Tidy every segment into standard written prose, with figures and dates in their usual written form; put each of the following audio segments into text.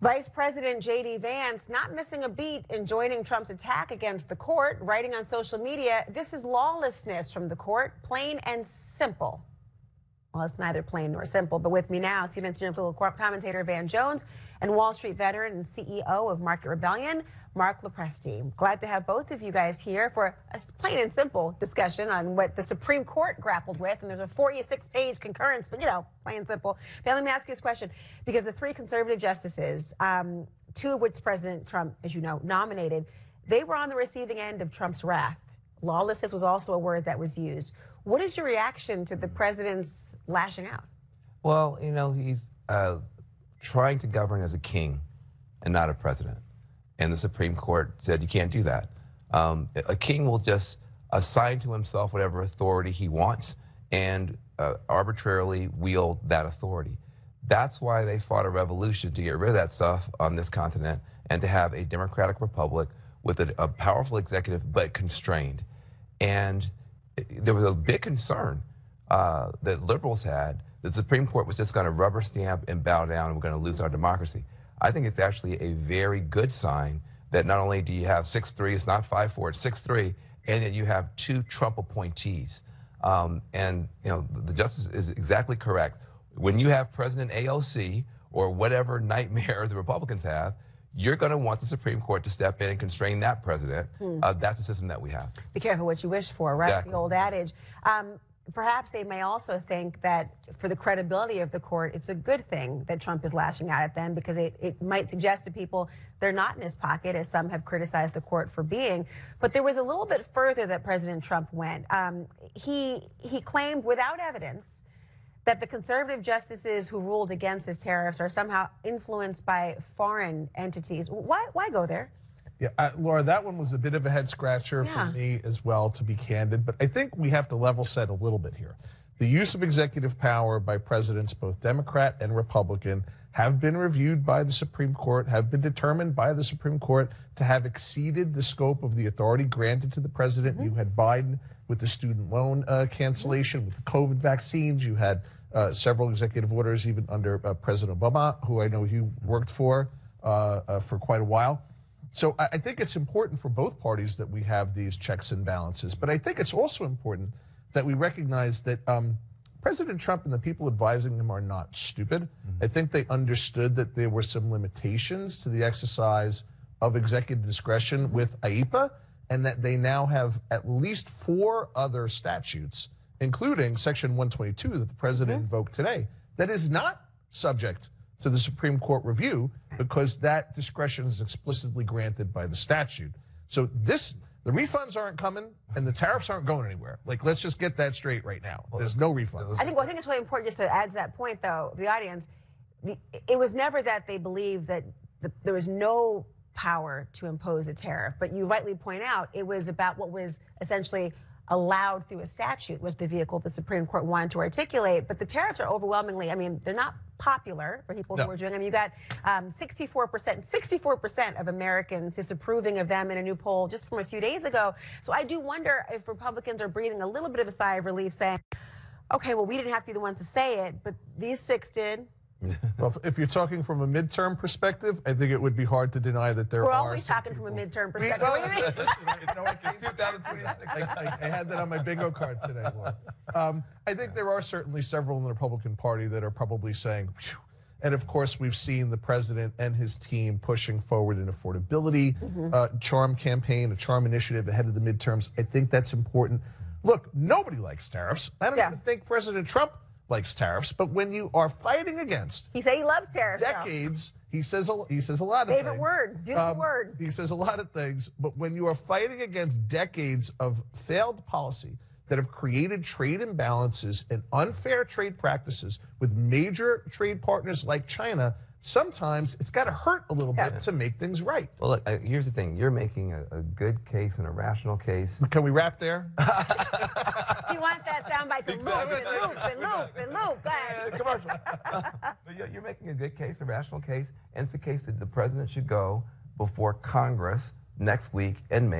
Vice President J.D. Vance not missing a beat in joining Trump's attack against the court, writing on social media, "This is lawlessness from the court, plain and simple." Well, it's neither plain nor simple, but with me now, CNN senior political commentator Van Jones and Wall Street veteran and CEO of Market Rebellion, Marc LoPresti. Glad to have both of you guys here for a plain and simple discussion on what the Supreme Court grappled with. And there's a 46-page concurrence, but, you know, plain and simple. Now, let me ask you this question, because the three conservative justices, two of which President Trump, as you know, nominated, they were on the receiving end of Trump's wrath. Lawlessness was also a word that was used. What is your reaction to the president's lashing out? Well, you know, he's trying to govern as a king and not a president. And the Supreme Court said you can't do that. A king will just assign to himself whatever authority he wants and arbitrarily wield that authority. That's why they fought a revolution, to get rid of that stuff on this continent and to have a democratic republic with a powerful executive but constrained. And there was a big concern that liberals had that the Supreme Court was just going to rubber stamp and bow down and we're going to lose our democracy. I think it's actually a very good sign that not only do you have 6-3, it's not 5-4, it's 6-3, and that you have two Trump appointees. And you know, the justice is exactly correct. When you have President AOC or whatever nightmare the Republicans have, you're going to want the Supreme Court to step in and constrain that president. That's the system that we have. Be careful what you wish for, right? Exactly. The old adage. Perhaps they may also think that for the credibility of the court, it's a good thing that Trump is lashing out at them, because it might suggest to people they're not in his pocket, as some have criticized the court for being. But there was a little bit further that President Trump went. He claimed without evidence that the conservative justices who ruled against his tariffs are somehow influenced by foreign entities. Why go there? Yeah, Laura, that one was a bit of a head scratcher for me as well, to be candid. But I think we have to level set a little bit here. The use of executive power by presidents, both Democrat and Republican, have been reviewed by the Supreme Court, have been determined by the Supreme Court to have exceeded the scope of the authority granted to the president. You had Biden with the student loan cancellation, with the COVID vaccines. You had several executive orders even under President Obama, who I know you worked for quite a while. So I think it's important for both parties that we have these checks and balances. But I think it's also important that we recognize that President Trump and the people advising him are not stupid. I think they understood that there were some limitations to the exercise of executive discretion with IEPA, and that they now have at least 4 other statutes, including Section 122 that the president invoked today, that is not subject to the Supreme Court review, because that discretion is explicitly granted by the statute. So the refunds aren't coming and the tariffs aren't going anywhere. Like, let's just get that straight right now. There's no refunds. I think it's really important, just to add to that point, though, the audience, it was never that they believed that there was no power to impose a tariff. But you rightly point out, it was about what was essentially allowed through a statute was the vehicle the Supreme Court wanted to articulate. But the tariffs are overwhelmingly, I mean, they're not popular for people who are doing them. You got 64% of Americans disapproving of them in a new poll just from a few days ago. So I do wonder if Republicans are breathing a little bit of a sigh of relief, saying, okay, well, we didn't have to be the ones to say it, but these 6 did. Well, if you're talking from a midterm perspective, I think it would be hard to deny that there are. We're always talking from a midterm perspective. What do you mean? I had that on my bingo card today, Laura. I think there are certainly several in the Republican Party that are probably saying, phew. And of course, we've seen the president and his team pushing forward an affordability charm campaign, a charm initiative ahead of the midterms. I think that's important. Look, nobody likes tariffs. I don't even think President Trump likes tariffs, but when you are fighting against, he said he loves tariffs. Decades. He says a lot of things. Favorite word, beautiful word. He says a lot of things, but when you are fighting against decades of failed policy that have created trade imbalances and unfair trade practices with major trade partners like China, sometimes it's got to hurt a little bit to make things right. Well, look, here's the thing. You're making a good case and a rational case. Can we wrap there? He wants that soundbite to loop and loop and loop and loop. Go ahead. Commercial. You're making a good case, a rational case, and it's the case that the president should go before Congress next week and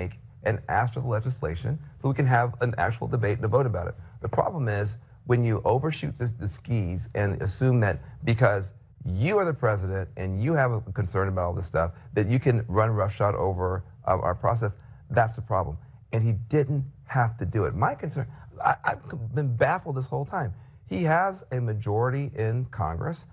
ask for the legislation so we can have an actual debate and a vote about it. The problem is when you overshoot the skis and assume that because you are the president and you have a concern about all this stuff, that you can run roughshod over our process. That's the problem. And he didn't have to do it. My concern, I've been baffled this whole time. He has a majority in Congress.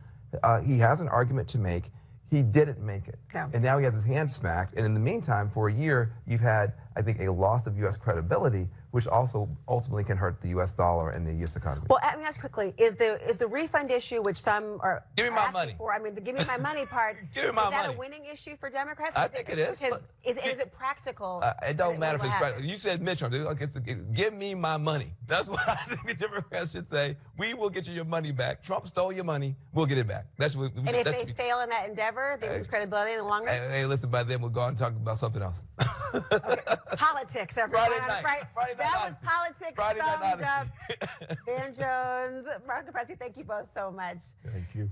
He has an argument to make. He didn't make it. Yeah. And now he has his hands smacked. And in the meantime, for a year, you've had, I think, a loss of U.S. credibility, which also ultimately can hurt the U.S. dollar and the U.S. economy. Well, let me ask quickly: is the refund issue, which some are Give me my asking money. for? I mean, the give me my money part. Give me my is that money. a winning issue for Democrats? I think it is. Because is it practical? It don't matter if it's happen? practical. You said midterms. Okay, give me my money. That's what I think the Democrats should say. We will get you your money back. Trump stole your money. We'll get it back. That's what. And if they fail in that endeavor, they lose credibility in the long run. Hey, listen. By then, we'll go on and talk about something else. Okay. Politics, everyone. Friday night. Friday night that was honesty. politics. Friday night summed up. honesty. Dan Jones, Marc LoPresti, thank you both so much. Thank you.